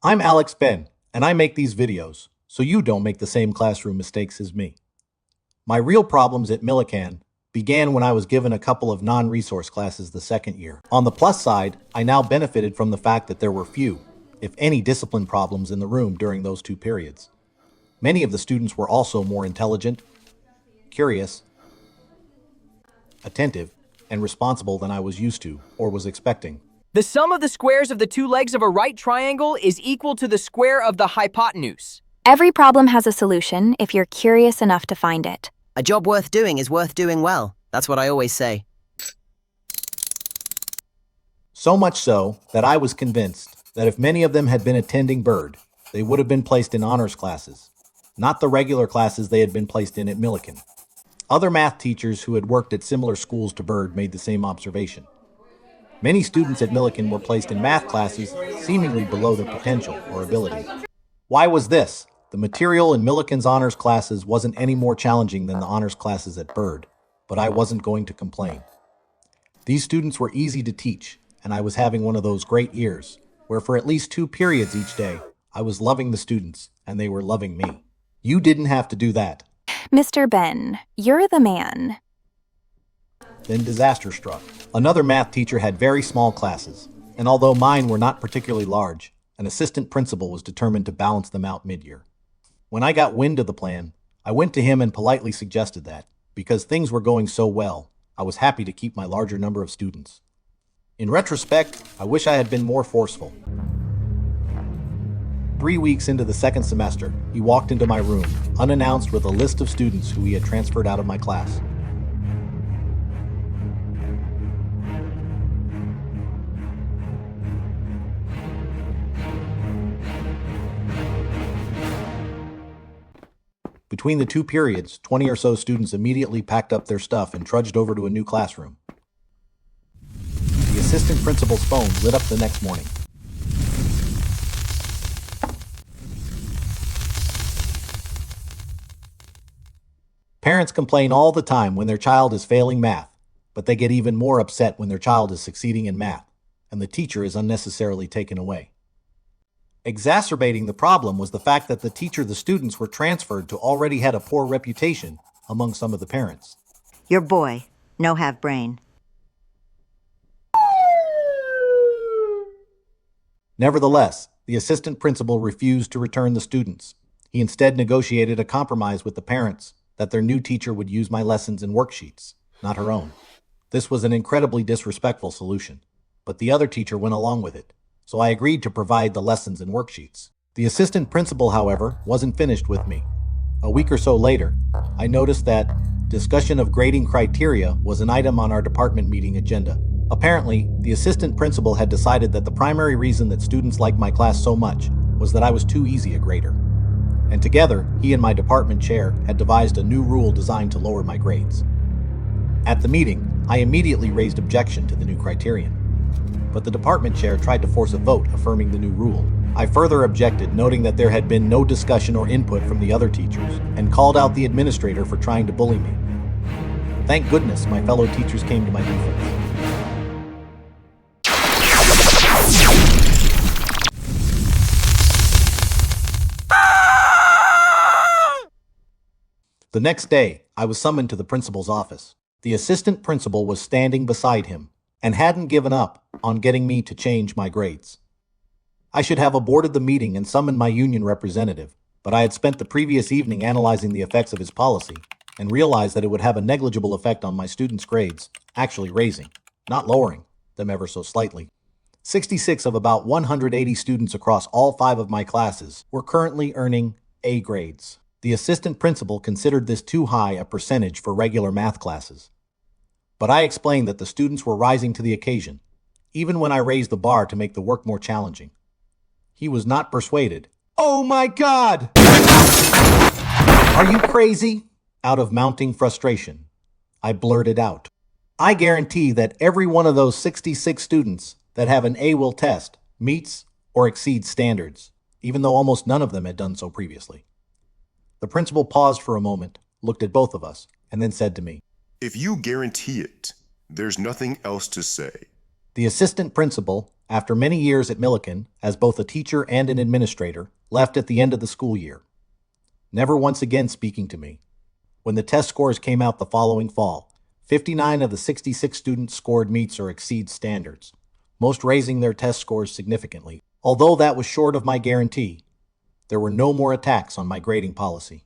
I'm Alex Ben, and I make these videos so you don't make the same classroom mistakes as me. My real problems at Millikan began when I was given a couple of non-resource classes the second year. On the plus side, I now benefited from the fact that there were few, if any, discipline problems in the room during those 2 periods. Many of the students were also more intelligent, curious, attentive, and responsible than I was used to or was expecting. The sum of the squares of the two legs of a right triangle is equal to the square of the hypotenuse. Every problem has a solution if you're curious enough to find it. A job worth doing is worth doing well. That's what I always say. So much so that I was convinced that if many of them had been attending Bird, they would have been placed in honors classes, not the regular classes they had been placed in at Millikan. Other math teachers who had worked at similar schools to Bird made the same observation. Many students at Millikan were placed in math classes seemingly below their potential or ability. Why was this? The material in Millikan's honors classes wasn't any more challenging than the honors classes at Bird, but I wasn't going to complain. These students were easy to teach, and I was having one of those great years, where for at least 2 periods each day, I was loving the students, and they were loving me. You didn't have to do that. Mr. Ben, you're the man. Then disaster struck. Another math teacher had very small classes, and although mine were not particularly large, an assistant principal was determined to balance them out mid-year. When I got wind of the plan, I went to him and politely suggested that, because things were going so well, I was happy to keep my larger number of students. In retrospect, I wish I had been more forceful. 3 weeks into the second semester, he walked into my room, unannounced, with a list of students who he had transferred out of my class. Between the 2 periods, 20 or so students immediately packed up their stuff and trudged over to a new classroom. The assistant principal's phone lit up the next morning. Parents complain all the time when their child is failing math, but they get even more upset when their child is succeeding in math, and the teacher is unnecessarily taken away. Exacerbating the problem was the fact that the teacher the students were transferred to already had a poor reputation among some of the parents. Your boy, no have brain. Nevertheless, the assistant principal refused to return the students. He instead negotiated a compromise with the parents that their new teacher would use my lessons and worksheets, not her own. This was an incredibly disrespectful solution, but the other teacher went along with it, so I agreed to provide the lessons and worksheets. The assistant principal, however, wasn't finished with me. A week or so later, I noticed that discussion of grading criteria was an item on our department meeting agenda. Apparently, the assistant principal had decided that the primary reason that students liked my class so much was that I was too easy a grader. And together, he and my department chair had devised a new rule designed to lower my grades. At the meeting, I immediately raised objection to the new criterion, but the department chair tried to force a vote affirming the new rule. I further objected, noting that there had been no discussion or input from the other teachers, and called out the administrator for trying to bully me. Thank goodness my fellow teachers came to my defense. The next day, I was summoned to the principal's office. The assistant principal was standing beside him and hadn't given up on getting me to change my grades. I should have aborted the meeting and summoned my union representative, but I had spent the previous evening analyzing the effects of his policy and realized that it would have a negligible effect on my students' grades, actually raising, not lowering, them ever so slightly. 66 of about 180 students across all 5 of my classes were currently earning A grades. The assistant principal considered this too high a percentage for regular math classes. But I explained that the students were rising to the occasion, even when I raised the bar to make the work more challenging. He was not persuaded. "Oh my God! Are you crazy?" Out of mounting frustration, I blurted out, "I guarantee that every one of those 66 students that have an A will test meets or exceeds standards, even though almost none of them had done so previously." The principal paused for a moment, looked at both of us, and then said to me, If you guarantee it, there's nothing else to say. The assistant principal, after many years at Millikan as both a teacher and an administrator, left at the end of the school year, never once again speaking to me. When the test scores came out the following fall, 59 of the 66 students scored meets or exceeds standards, most raising their test scores significantly. Although that was short of my guarantee, there were no more attacks on my grading policy.